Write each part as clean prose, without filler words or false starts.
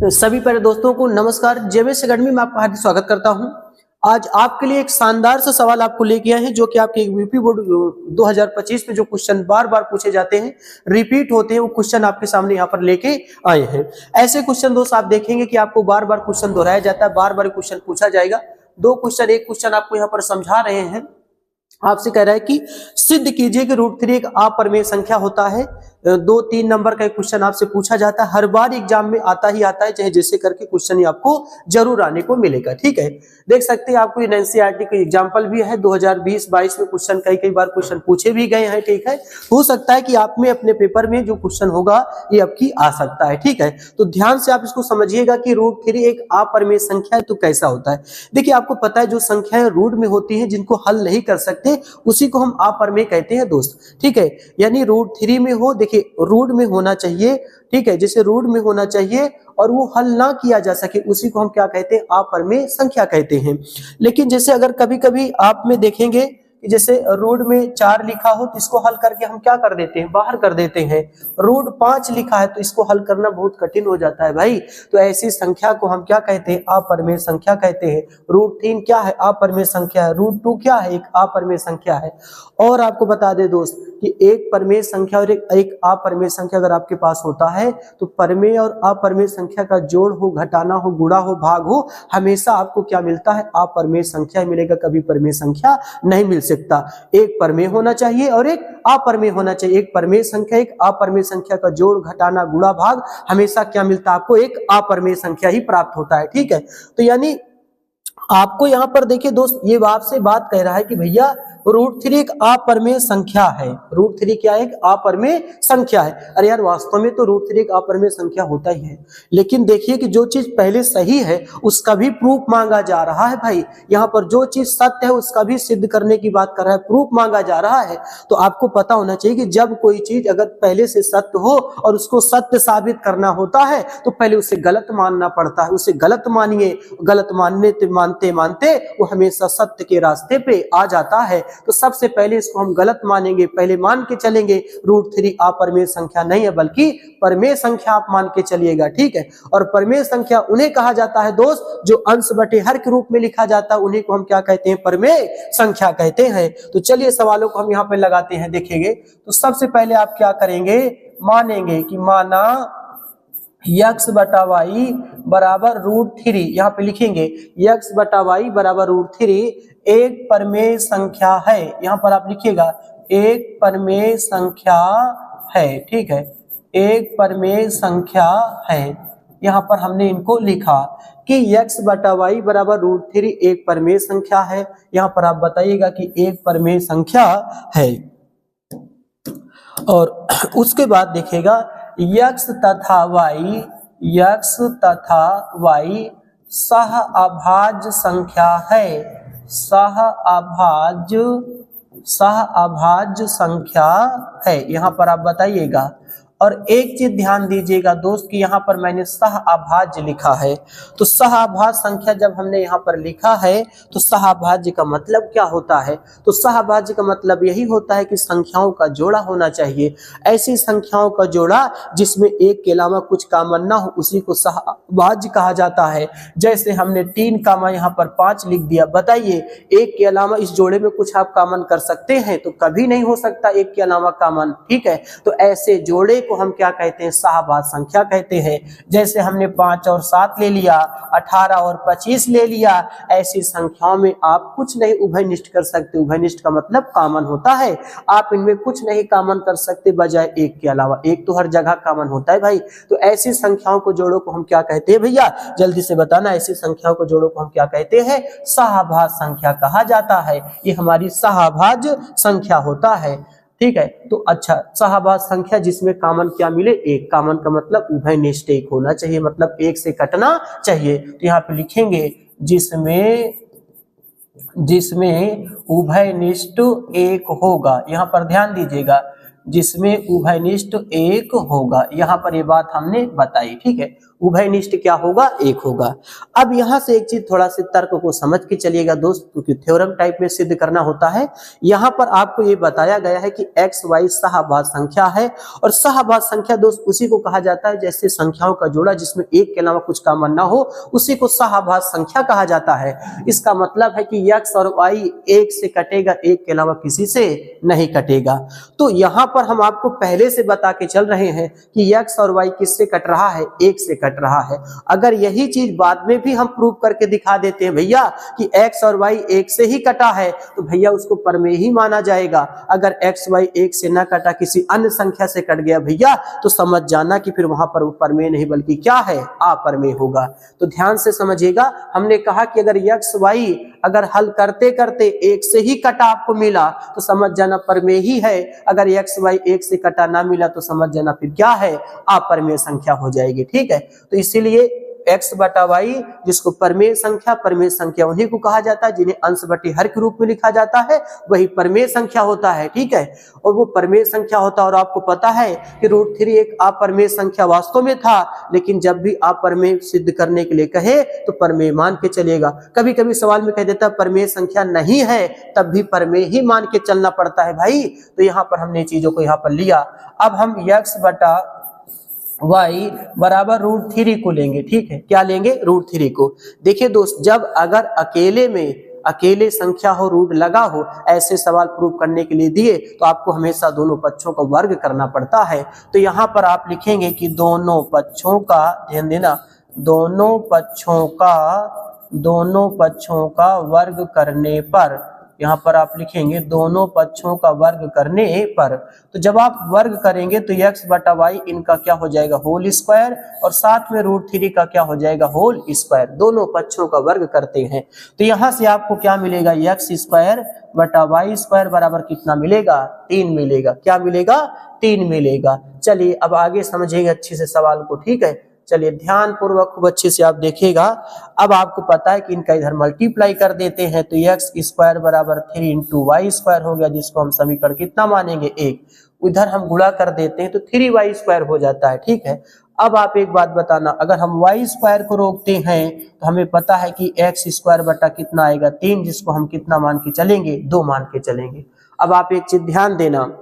सभी प्यारे दोस्तों को नमस्कार। जेएमएस एकेडमी में आपका हार्दिक स्वागत करता हूं। आज आपके लिए एक शानदार सा सवाल आपको लेके आए हैं, जो कि आपके यूपी बोर्ड 2025 में जो क्वेश्चन बार बार पूछे जाते हैं, रिपीट होते हैं, वो क्वेश्चन आपके सामने यहाँ पर लेके आए हैं। ऐसे क्वेश्चन दोस्त आप देखेंगे कि आपको बार बार क्वेश्चन दोहराया जाता है, बार बार क्वेश्चन पूछा जाएगा। एक क्वेश्चन आपको यहाँ पर समझा रहे हैं, आपसे कह रहा है कि सिद्ध कीजिए कि √3 एक अपरिमेय संख्या होता है। 2-3 नंबर का एक क्वेश्चन आपसे पूछा जाता है, हर बार एग्जाम में आता ही आता है, चाहे जैसे करके क्वेश्चन ही आपको जरूर आने को मिलेगा। ठीक है, देख सकते हैं आपको एनसीईआरटी का एग्जाम्पल भी है। 2020-22 में क्वेश्चन कई बार क्वेश्चन पूछे भी गए हैं। ठीक है, हो सकता है कि आप में अपने पेपर में जो क्वेश्चन होगा ये आपकी आ सकता है। ठीक है, तो ध्यान से आप इसको समझिएगा कि √3 एक अपरिमेय संख्या है तो कैसा होता है। देखिए, आपको पता है जो संख्याएं रूट में होती है, जिनको हल नहीं कर सकते, उसी को हम अपरिमेय कहते हैं दोस्त। ठीक है, यानी √3 में हो, देखिए रूट में होना चाहिए। ठीक है, जैसे रूट में होना चाहिए और वो हल ना किया जा सके, उसी को हम क्या कहते हैं, अपरिमेय संख्या कहते हैं। लेकिन जैसे अगर कभी कभी आप में देखेंगे कि जैसे रूट में 4 लिखा हो तो इसको हल करके हम क्या कर देते हैं, बाहर कर देते हैं। रूट 5 लिखा है तो इसको हल करना बहुत कठिन हो जाता है भाई। तो ऐसी संख्या को हम क्या कहते हैं, अपरिमेय संख्या कहते हैं। √3 क्या है, अपरिमेय संख्या है। √2 क्या है, एक अपरिमेय संख्या है। और आपको बता दे दोस्त कि एक परिमेय संख्या और एक अपरिमेय संख्या अगर आपके पास होता है तो परिमेय और अपरिमेय संख्या का जोड़ हो, घटाना हो, गुणा हो, भाग हो, हमेशा आपको क्या मिलता है, अपरिमेय संख्या मिलेगा, कभी परिमेय संख्या नहीं मिल सकता। एक परिमेय होना चाहिए और एक अपरिमेय होना चाहिए। एक परिमेय संख्या एक अपरिमेय संख्या का जोड़, घटाना, गुणा, भाग, हमेशा क्या मिलता है आपको, एक अपरिमेय संख्या ही प्राप्त होता है। ठीक है, तो यानी आपको यहाँ पर देखिए दोस्त, ये आपसे बात कह रहा है कि भैया √3 एक अपरिमेय संख्या है। √3 क्या है, एक अपरिमेय संख्या है। अरे यार, वास्तव में तो √3 एक अपरिमेय संख्या होता ही है, लेकिन देखिए कि जो चीज पहले सही है उसका भी प्रूफ मांगा जा रहा है भाई। यहाँ पर जो चीज सत्य है उसका भी सिद्ध करने की बात कर रहा है, प्रूफ मांगा जा रहा है। तो आपको पता होना चाहिए कि जब कोई चीज अगर पहले से सत्य हो और उसको सत्य साबित करना होता है तो पहले उसे गलत मानना पड़ता है। उसे गलत मानिए, गलत मानते मानते वो हमेशा सत्य के रास्ते पे आ जाता है। तो सबसे पहले इसको हम गलत मानेंगे, पहले मान के चलेंगे √3 अपरिमेय संख्या नहीं है बल्कि परिमेय संख्या आप मान के चलिएगा। ठीक है, और परिमेय संख्या उन्हें कहा जाता है दोस्त जो अंश बटे हर के रूप में लिखा जाता है, उन्हीं को हम क्या कहते हैं, परिमेय संख्या कहते हैं। तो चलिए सवालों को हम यहाँ पे लगाते हैं, देखेंगे। तो सबसे पहले आप क्या करेंगे, मानेंगे कि माना x बटा y बराबर √3, यहाँ पे लिखेंगे x बटा y बराबर √3 एक परिमेय संख्या है। यहाँ पर आप लिखिएगा एक परिमेय संख्या है। ठीक है, एक परिमेय संख्या है। यहाँ पर हमने इनको लिखा कि x बटा y बराबर √3 एक परिमेय संख्या है। यहाँ पर आप बताइएगा कि एक परिमेय संख्या है। और उसके बाद देखिएगा x तथा y सहअभाज्य संख्या है। सहअभाज्य संख्या है, यहाँ पर आप बताइएगा। और एक चीज ध्यान दीजिएगा दोस्त कि यहाँ पर मैंने सहअभाज्य लिखा है। तो सहअभाज्य संख्या जब हमने यहाँ पर लिखा है तो सहअभाज्य का मतलब क्या होता है, तो सहअभाज्य का मतलब यही होता है कि संख्याओं का जोड़ा होना चाहिए। ऐसी संख्याओं का जोड़ा जिसमें एक के अलावा कुछ कॉमन ना हो, उसी को सहअभाज्य कहा जाता है। जैसे हमने 3 कामा यहाँ पर 5 लिख दिया। बताइए, एक के अलावा इस जोड़े में कुछ आप कॉमन कर सकते हैं? तो कभी नहीं हो सकता एक के अलावा कॉमन। ठीक है, तो ऐसे जोड़े को हम क्या कहते हैं, सहअभाज्य संख्या कहते हैं। जैसे हमने 5 और 7 ले लिया, 18 और 25 ले लिया। ऐसी संख्याओं में आप कुछ नहीं उभयनिष्ठ कर सकते। उभयनिष्ठ का मतलब कॉमन होता है। आप इनमें कुछ नहीं कॉमन कर सकते बजाय एक के अलावा। एक तो हर जगह कॉमन होता है भाई। तो ऐसी संख्याओं को जोड़ों को हम क्या कहते हैं भैया, जल्दी से बताना। ऐसी संख्याओं को जोड़ों को हम क्या कहते हैं, सहअभाज्य संख्या कहा जाता है। ये हमारी सहअभाज्य संख्या होता है। ठीक है, तो अच्छा, सहअभाज्य संख्या जिसमें कॉमन क्या मिले, एक। कॉमन का मतलब उभयनिष्ठ एक होना चाहिए, मतलब एक से कटना चाहिए। तो यहाँ पे लिखेंगे जिसमें उभयनिष्ठ एक होगा। यहाँ पर ध्यान दीजिएगा, जिसमें उभयनिष्ठ एक होगा। यहाँ पर ये बात हमने बताई। ठीक है, उभयनिष्ठ क्या होगा, 1 होगा। अब यहां से एक चीज थोड़ा सा तर्क को समझ के चलिएगा दोस्त, क्योंकि थ्योरम टाइप में सिद्ध करना होता है। यहां पर आपको ये बताया गया है कि एक्स वाई सहभाज्य संख्या है, और सहभाज्य संख्या दोस्त उसी को कहा जाता है जैसे संख्याओं का जोड़ा जिसमें एक के अलावा कुछ कॉमन ना हो, उसी को सहभाज्य संख्या कहा जाता है। इसका मतलब है कि एक्स और वाई एक से कटेगा, एक के अलावा किसी से नहीं कटेगा। तो यहां पर हम आपको पहले से बता के चल रहे हैं कि एक्स और वाई किससे कट रहा है, एक से कट रहा है। अगर यही चीज बाद में भी हम प्रूव करके दिखा देते हैं भैया कि एक्स और वाई एक से ही कटा है, तो भैया उसको परमेय ही माना जाएगा। अगर एक्स वाई एक से ना कटा, किसी अन्य संख्या से कट गया भैया, तो समझ जाना कि फिर वहां पर परमेय नहीं बल्कि क्या है, अपरमेय होगा। तो ध्यान से समझिएगा, हमने कहा कि अगर एक्स वाई अगर हल करते करते एक से ही कटा आपको मिला तो समझ जाना परमेय ही है। अगर एक्स वाई एक से कटा ना मिला तो समझ जाना फिर क्या है, अपरमेय संख्या हो जाएगी। ठीक है, तो इसीलिए x बटा वाई जिसको परमेय संख्या उन्हीं को कहा जाता है जिन्हें अंश बटे हर के रूप में लिखा जाता है, वही परमेय संख्या होता है। ठीक है, और वो परमेय संख्या होता है। और आपको पता है कि √3 एक अपरमेय संख्या वास्तव में था, लेकिन जब भी अपरमेय सिद्ध करने के लिए कहे तो परमेय मान के चलेगा। कभी कभी सवाल में कह देता है परमेय संख्या नहीं है, तब भी परमेय ही मान के चलना पड़ता है भाई। तो यहाँ पर हमने चीजों को यहाँ पर लिया। अब हम x बटा y बराबर √3 को लेंगे। ठीक है, क्या लेंगे, √3 को। देखिए दोस्त, जब अगर अकेले संख्या हो, रूट लगा हो, ऐसे सवाल प्रूव करने के लिए दिए तो आपको हमेशा दोनों पक्षों का वर्ग करना पड़ता है। तो यहाँ पर आप लिखेंगे कि दोनों पक्षों का, ध्यान देना, दोनों पक्षों का वर्ग करने पर, यहाँ पर आप लिखेंगे दोनों पक्षों का वर्ग करने पर। तो जब आप वर्ग करेंगे तो x बटा वाई इनका क्या हो जाएगा, होल स्क्वायर, और साथ में √3 का क्या हो जाएगा, होल स्क्वायर। दोनों पक्षों का वर्ग करते हैं तो यहाँ से आपको क्या मिलेगा, x स्क्वायर बटा वाई स्क्वायर बराबर कितना मिलेगा, 3 मिलेगा। क्या मिलेगा, 3 मिलेगा। चलिए अब आगे समझेंगे अच्छे से सवाल को। ठीक है, चलिए ध्यान पूर्वक खूब अच्छे से आप देखिएगा। अब आपको पता है कि इनका इधर मल्टीप्लाई कर देते हैं तो x स्क्वायर बराबर 3 इंटू वाई स्क्वायर हो गया, जिसको हम समीकरण कितना मानेंगे, 1। इधर हम गुणा कर देते हैं तो 3y स्क्वायर हो जाता है। ठीक है, अब आप एक बात बताना, अगर हम y स्क्वायर को रोकते हैं तो हमें पता है कि x स्क्वायर बटा कितना आएगा, 3, जिसको हम कितना मान के चलेंगे, 2 मान के चलेंगे। अब आप एक चीज ध्यान देना,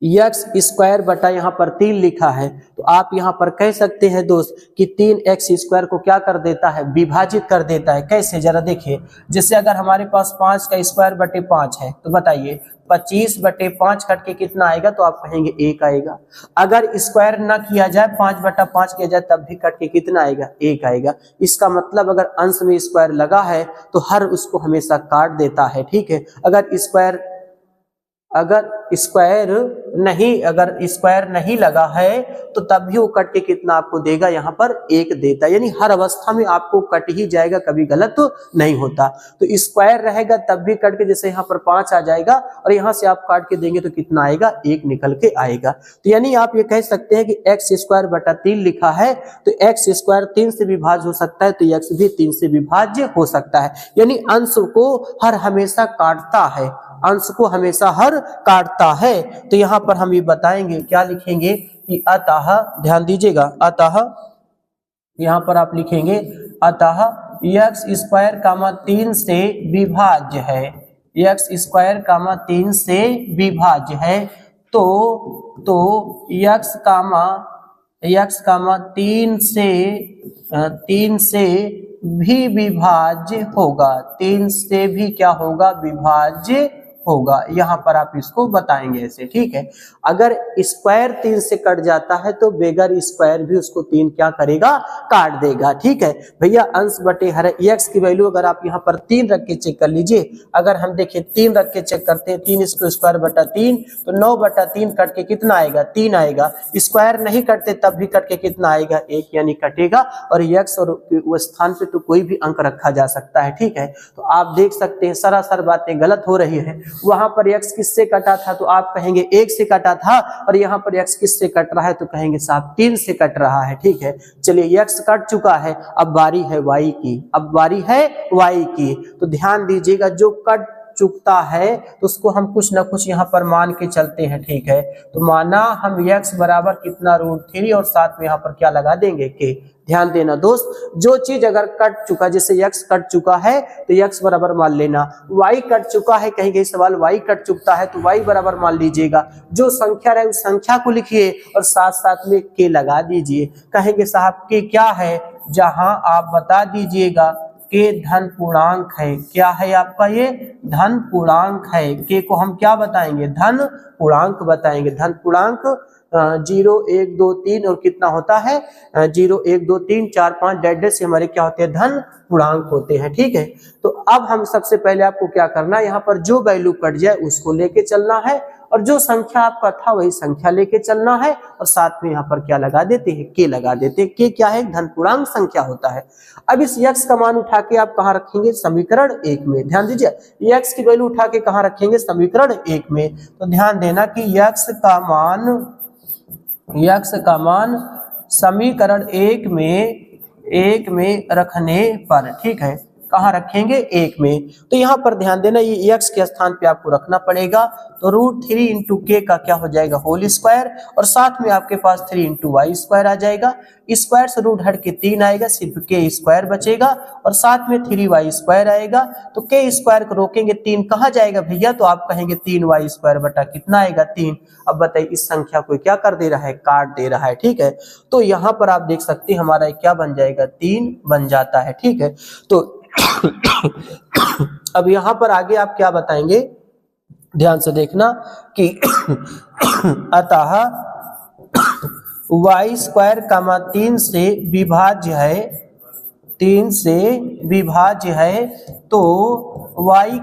x स्क्वायर बटा यहाँ पर 3 लिखा है, तो आप यहाँ पर कह सकते हैं दोस्त कि 3x स्क्वायर को क्या कर देता है, विभाजित कर देता है। कैसे, जरा देखिए। जैसे अगर हमारे पास 5 का स्क्वायर बटे 5 है तो बताइए 25 बटे 5 कट के कितना आएगा, तो आप कहेंगे 1 आएगा। अगर स्क्वायर ना किया जाए, 5 बटा 5 किया जाए, तब भी कट के कितना आएगा, 1 आएगा। इसका मतलब अगर अंश में स्क्वायर लगा है तो हर उसको हमेशा काट देता है। ठीक है, अगर स्क्वायर नहीं लगा है तो तब भी वो कट के कितना आपको देगा, यहाँ पर 1 देता है। यानी हर अवस्था में आपको कट ही जाएगा, कभी गलत तो नहीं होता। तो स्क्वायर रहेगा तब भी कट के, जैसे यहाँ पर 5 आ जाएगा और यहाँ से आप काट के देंगे तो कितना आएगा, 1 निकल के आएगा। तो यानी आप ये कह सकते हैं कि x स्क्वायर बटा 3 लिखा है तो x स्क्वायर 3 से विभाज्य हो सकता है, तो x भी 3 से विभाज्य हो सकता है। यानी अंश को हर हमेशा काटता है, अंश को हमेशा हर काटता है। तो यहाँ पर हम ये बताएंगे, क्या लिखेंगे कि अतः, ध्यान दीजिएगा, अतः यहाँ पर आप लिखेंगे अतः x स्क्वायर 3 से विभाज्य है, x स्क्वायर 3 से विभाज्य है। तो x 3 से भी विभाज्य होगा, 3 से भी क्या होगा, विभाज्य होगा। यहाँ पर आप इसको बताएंगे ऐसे। ठीक है, अगर स्क्वायर 3 से कट जाता है तो बेगर स्क्वायर भी उसको 3 क्या करेगा, काट देगा। ठीक है भैया, अंश बटे हर x की वैल्यू अगर आप यहाँ पर 3 रख के चेक कर लीजिए। अगर हम देखें 3 रख के चेक करते हैं, 3 इसको स्क्वायर बटा 3, तो 9 बटा 3 कट के कितना आएगा, 3 आएगा। स्क्वायर नहीं कटते तब भी कट के कितना आएगा, 1, यानी कटेगा। और x और वो स्थान पे तो कोई भी अंक रखा जा सकता है। ठीक है, तो आप देख सकते हैं सरासर बातें गलत हो रही है। वहां पर x किससे कटा था तो आप कहेंगे 1 से कटा था, और यहाँ पर x किससे कट रहा है तो कहेंगे साहब 3 से कट रहा है। ठीक है, चलिए x कट चुका है, अब बारी है y की, तो ध्यान दीजिएगा, जो कट चुकता है तो उसको हम कुछ ना कुछ यहाँ पर मान के चलते हैं, ठीक है। तो माना हम x बराबर कितना √3 और साथ में यहाँ पर क्या लगा देंगे k। ध्यान देना दोस्त, जो चीज अगर कट चुका, जैसे x कट चुका है तो x बराबर मान लेना, y कट चुका है, कहीं कहीं सवाल y कट चुकता है तो y बराबर मान लीजिएगा, जो संख्या रहे उस संख्या को लिखिए और साथ साथ में k लगा दीजिए। कहेंगे साहब k क्या है, जहां आप बता दीजिएगा k धन पूर्णांक है। क्या है आपका, ये धन पूर्णांक है। k को हम क्या बताएंगे, धन पूर्णांक बताएंगे। धन पूर्णांक 0 1 2 3 और कितना होता है 0 1 2 3 4 5 डैश से हमारे क्या होते हैं, धन पूर्णांक होते हैं, ठीक है। तो अब हम सबसे पहले आपको क्या करना है, यहाँ पर जो वैल्यू कट जाए उसको लेके चलना है और जो संख्या आपका था वही संख्या लेके चलना है और साथ में यहाँ पर क्या लगा देते हैं, k लगा देते हैं। k क्या है, धन पूर्णांक संख्या होता है। अब इस x का मान उठा के आप कहाँ रखेंगे, समीकरण 1 में। ध्यान दीजिए, x की वैल्यू उठा के कहाँ रखेंगे, समीकरण 1 में। तो ध्यान देना कि x का मान समीकरण 1 में रखने पर, ठीक है, कहाँ रखेंगे, 1 में। तो यहाँ पर ध्यान देना, ये x के स्थान पे आपको रखना पड़ेगा। तो √3 इंटू k का क्या हो जाएगा, होल स्क्वायर, और साथ में आपके पास 3 इंटू वाई स्क्वायर आ जाएगा। स्क्वायर से रूट हट के 3 आएगा, सिर्फ k स्क्वायर बचेगा और साथ में 3y स्क्वायर आएगा। तो k स्क्वायर को रोकेंगे, 3 कहाँ जाएगा भैया, तो आप कहेंगे 3y स्क्वायर बटा कितना आएगा, 3। अब बताइए इस संख्या को क्या कर दे रहा है, काट दे रहा है, ठीक है। तो यहाँ पर आप देख सकते हैं हमारा क्या बन जाएगा, 3 बन जाता है, ठीक है। तो अब यहाँ पर आगे आप क्या बताएंगे, ध्यान से देखना कि अतः y स्क्वायर 3 से विभाज्य है, 3 से विभाज्य है, तो y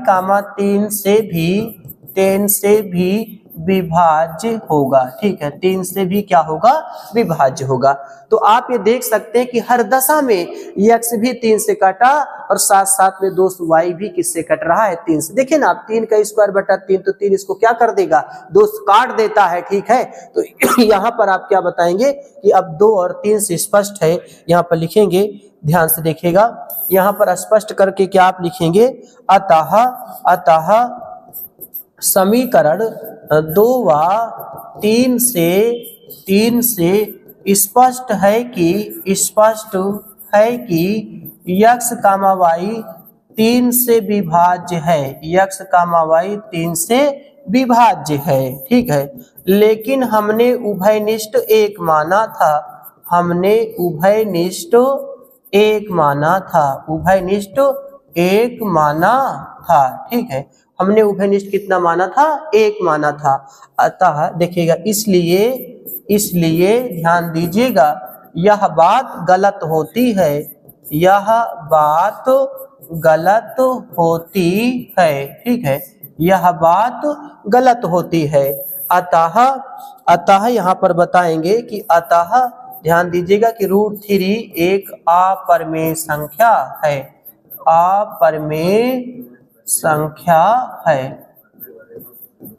3 से भी 10 से भी विभाज्य होगा, ठीक है। 3 से भी क्या होगा, विभाज्य होगा। तो आप ये देख सकते हैं कि हर दशा में x भी 3 से कटा और साथ साथ में दोस्त y भी किससे कट रहा है, 3 से। देखिए ना आप, 3 का स्क्वायर बटा 3, तो 3 इसको क्या कर देगा दोस्त, काट देता है, ठीक है। तो यहाँ पर आप क्या बताएंगे कि अब 2 और 3 से स्पष्ट है, यहाँ पर लिखेंगे, ध्यान से देखिएगा, यहाँ पर स्पष्ट करके क्या आप लिखेंगे, अतः समीकरण 2 व 3 से स्पष्ट है कि x, y 3 से विभाज्य है, x, y 3 से विभाज्य है, ठीक है। लेकिन हमने उभयनिष्ठ 1 माना था, उभयनिष्ठ 1 माना था, ठीक है। हमने उभयनिष्ठ कितना माना था, 1 माना था। अतः देखिएगा, इसलिए ध्यान दीजिएगा, यह बात गलत होती है, ठीक है, यह बात गलत होती है। अतः यहाँ पर बताएंगे कि अतः ध्यान दीजिएगा कि √3 एक अपरिमेय संख्या है,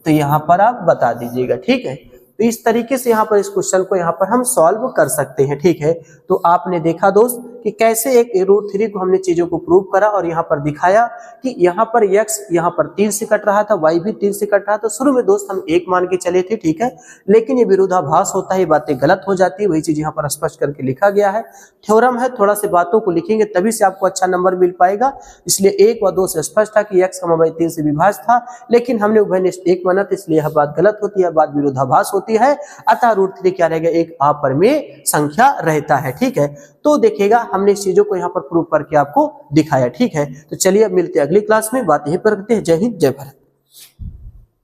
तो यहाँ पर आप बता दीजिएगा, ठीक है। तो इस तरीके से यहाँ पर इस क्वेश्चन को यहाँ पर हम सॉल्व कर सकते हैं, ठीक है। तो आपने देखा दोस्त कि कैसे एक √3 को हमने चीजों को प्रूव करा और यहाँ पर दिखाया कि यहाँ पर x यहाँ पर 3 से कट रहा था, y भी 3 से कट रहा था। शुरू में दोस्त हम 1 मान के चले थे, ठीक है, लेकिन ये विरोधाभास होता है, बातें गलत हो जाती है, वही चीज यहाँ पर स्पष्ट करके लिखा गया है। थ्योरम है, थोड़ा से बातों को लिखेंगे तभी से आपको अच्छा नंबर मिल पाएगा। इसलिए 1 व 2 से स्पष्ट था कि x, y 3 से विभाज्य था, लेकिन हमने उभयनिष्ठ 1 माना, तो इसलिए यह बात गलत होती है, बात विरोधाभास होती है। अतः √3 क्या रहेगा, एक अपरिमेय संख्या रहता है, ठीक है। तो देखिएगा हमने इस चीजों को यहाँ पर प्रूव करके आपको दिखाया, ठीक है। तो चलिए अब मिलते हैं अगली क्लास में, बात यहीं पर करते हैं। जय हिंद, जय भारत।